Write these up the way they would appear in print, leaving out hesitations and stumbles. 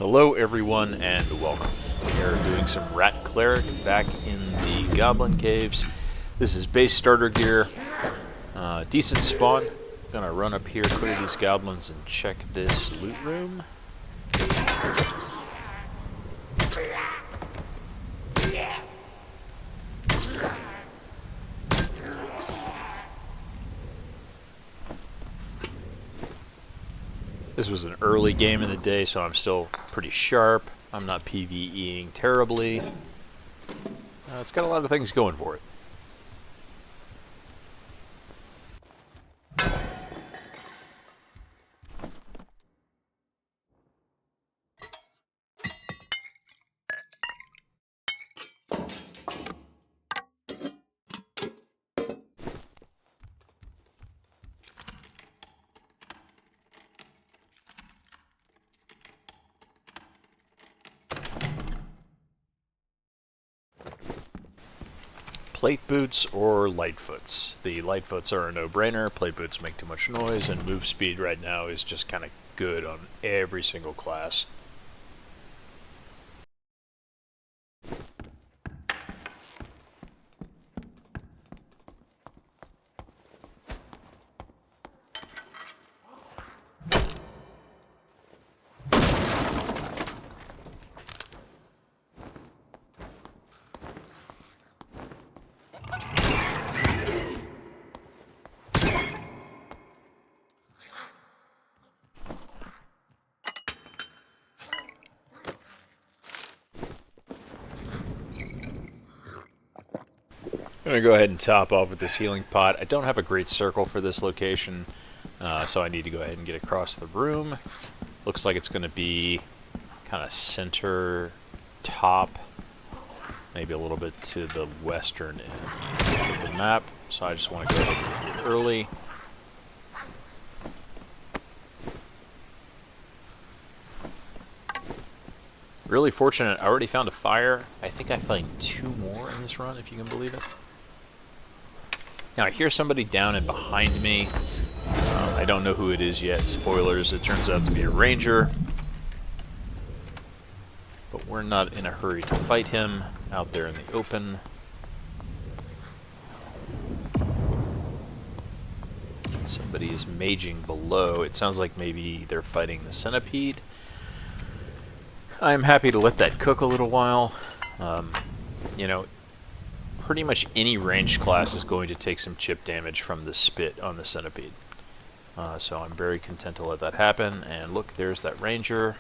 Hello everyone and welcome. We are doing some RAT CLERIC back in the Goblin Caves. This is base starter gear. Decent spawn. Gonna run up here, clear these goblins, and check this loot room. This was an early game in the day, so I'm still pretty sharp. I'm not PvEing terribly. It's got a lot of things going for it. Plate boots or lightfoots. The lightfoots are a no-brainer. Plate boots make too much noise, and move speed right now is just kind of good on every single class. I'm going to go ahead and top off with this healing pot. I don't have a great circle for this location, so I need to go ahead and get across the room. Looks like it's going to be kind of center top, maybe a little bit to the western end of the map, so I just want to go ahead and get early. Really fortunate, I already found a fire. I think I found 2 more in this run, if you can believe it. Now I hear somebody down and behind me. I don't know who it is yet. Spoilers, it turns out to be a ranger. But we're not in a hurry to fight him out there in the open. Somebody is maging below. It sounds like maybe they're fighting the centipede. I'm happy to let that cook a little while. You know, pretty much any ranged class is going to take some chip damage from the spit on the centipede. So I'm very content to let that happen. And look, there's that ranger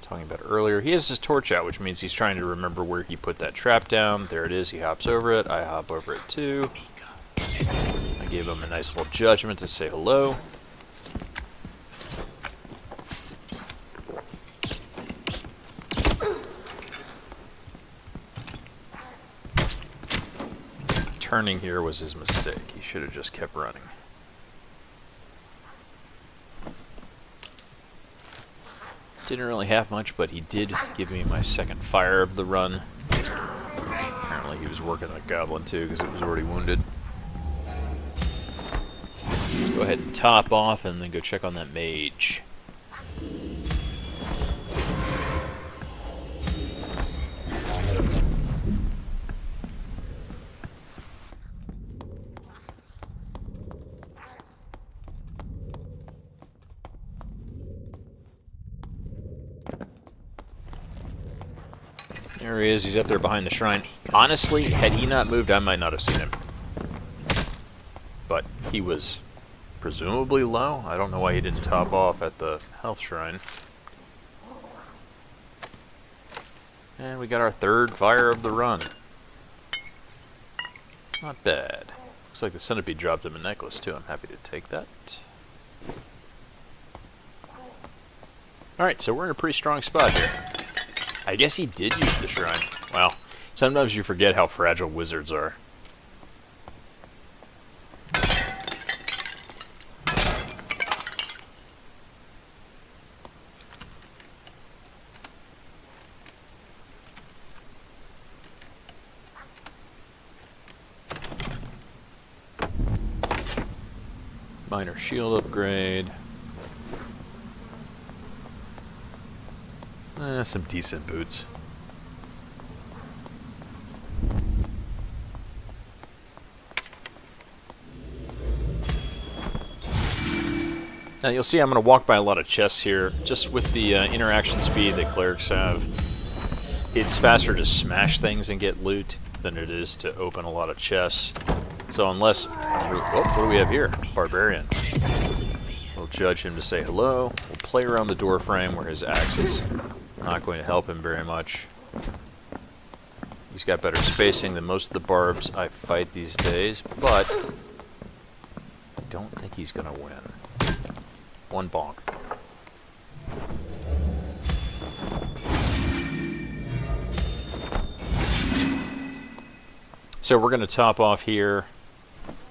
talking about earlier. He has his torch out, which means he's trying to remember where he put that trap down. There it is. He hops over it. I hop over it too. I gave him a nice little judgment to say hello. Turning here was his mistake. He should have just kept running. Didn't really have much, but he did give me my second fire of the run. Apparently he was working that goblin too, because it was already wounded. Let's go ahead and top off and then go check on that mage. There he is, he's up there behind the shrine. Honestly, had he not moved, I might not have seen him. But he was presumably low. I don't know why he didn't top off at the health shrine. And we got our 3rd fire of the run. Not bad. Looks like the centipede dropped him a necklace too. I'm happy to take that. Alright, so we're in a pretty strong spot here. I guess he did use the shrine. Well, sometimes you forget how fragile wizards are. Minor shield upgrade. Some decent boots. Now you'll see I'm going to walk by a lot of chests here. Just with the interaction speed that clerics have, it's faster to smash things and get loot than it is to open a lot of chests. So unless... Oh, what do we have here? Barbarian. We'll judge him to say hello. We'll play around the door frame where his axe is not going to help him very much. He's got better spacing than most of the barbs I fight these days, but I don't think he's going to win. One bonk. So we're going to top off here.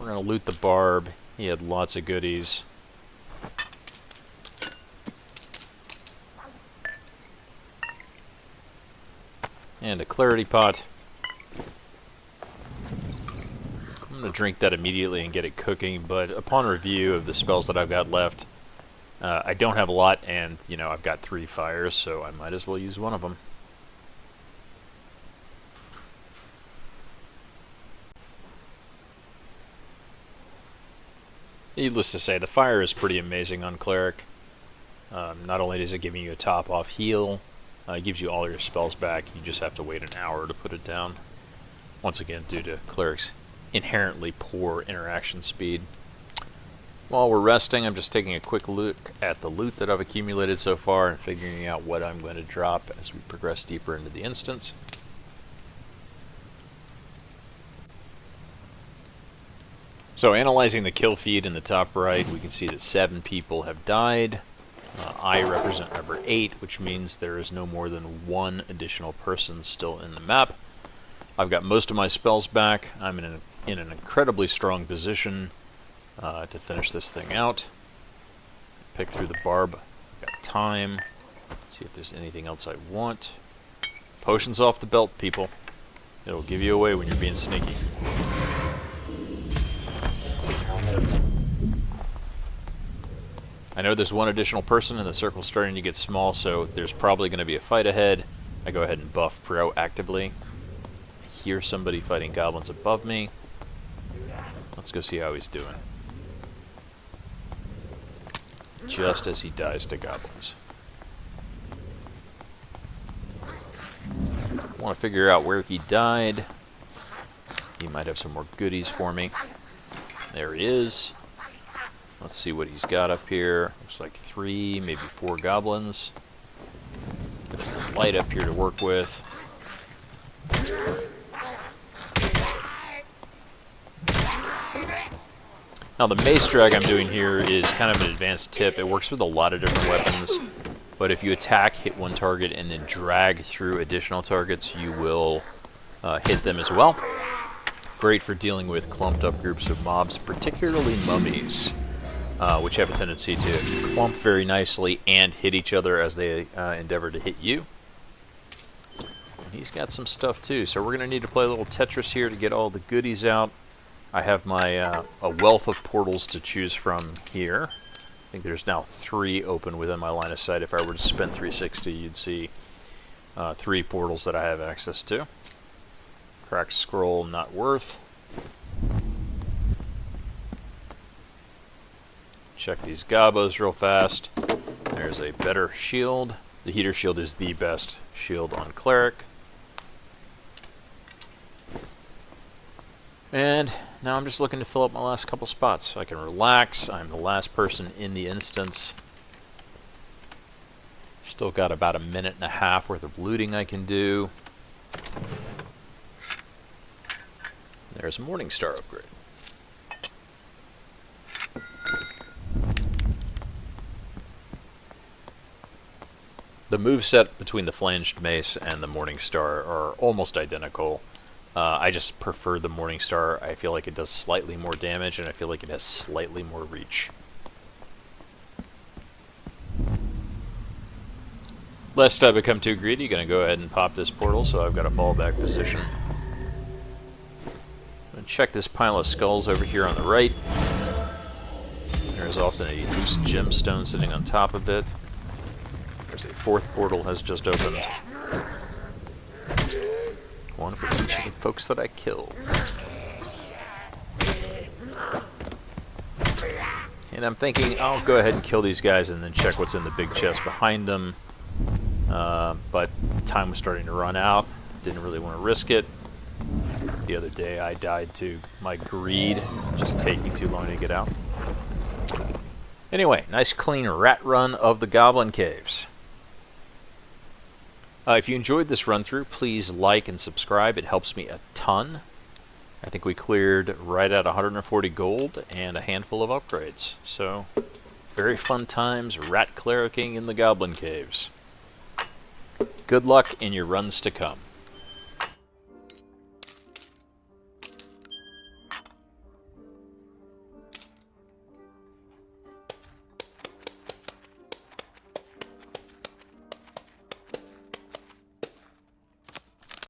We're going to loot the barb. He had lots of goodies. And a clarity pot. I'm going to drink that immediately and get it cooking, but upon review of the spells that I've got left, I don't have a lot, and, you know, I've got 3 fires, so I might as well use one of them. Needless to say, the fire is pretty amazing on Cleric. Not only does it give you a top-off heal, it gives you all your spells back. You just have to wait an hour to put it down. Once again, due to Cleric's inherently poor interaction speed. While we're resting, I'm just taking a quick look at the loot that I've accumulated so far and figuring out what I'm going to drop as we progress deeper into the instance. So analyzing the kill feed in the top right, we can see that 7 people have died. I represent number 8, which means there is no more than 1 additional person still in the map. I've got most of my spells back. I'm in an incredibly strong position to finish this thing out. Pick through the barb. Got time. See if there's anything else I want. Potions off the belt, people. It'll give you away when you're being sneaky. I know there's 1 additional person and the circle's starting to get small, so there's probably going to be a fight ahead. I go ahead and buff proactively. I hear somebody fighting goblins above me. Let's go see how he's doing. Just as he dies to goblins. I want to figure out where he died. He might have some more goodies for me. There he is. Let's see what he's got up here. Looks like 3, maybe 4 goblins. Got some light up here to work with. Now the mace drag I'm doing here is kind of an advanced tip. It works with a lot of different weapons, but if you attack, hit one target, and then drag through additional targets, you will hit them as well. Great for dealing with clumped up groups of mobs, particularly mummies, which have a tendency to clump very nicely and hit each other as they endeavor to hit you. And he's got some stuff too, so we're going to need to play a little Tetris here to get all the goodies out. I have my a wealth of portals to choose from here. I think there's now 3 open within my line of sight. If I were to spend 360, you'd see 3 portals that I have access to. Cracked scroll, not worth. Check these gobos real fast. There's a better shield. The heater shield is the best shield on Cleric. And now I'm just looking to fill up my last couple spots so I can relax. I'm the last person in the instance. Still got about a minute and a half worth of looting I can do. There's a Morningstar upgrade. The moveset between the flanged mace and the Morningstar are almost identical. I just prefer the Morningstar. I feel like it does slightly more damage, and I feel like it has slightly more reach. Lest I become too greedy, gonna go ahead and pop this portal, so I've got a fallback position. I'm gonna check this pile of skulls over here on the right. There's often a loose gemstone sitting on top of it. There's a 4th portal has just opened. One for each of the folks that I killed. And I'm thinking I'll go ahead and kill these guys and then check what's in the big chest behind them. But time was starting to run out. Didn't really want to risk it. The other day I died to my greed, just taking too long to get out. Anyway, nice clean rat run of the Goblin Caves. If you enjoyed this run through, please like and subscribe. It helps me a ton. I think we cleared right at 140 gold and a handful of upgrades. So, very fun times rat clericing in the Goblin Caves. Good luck in your runs to come.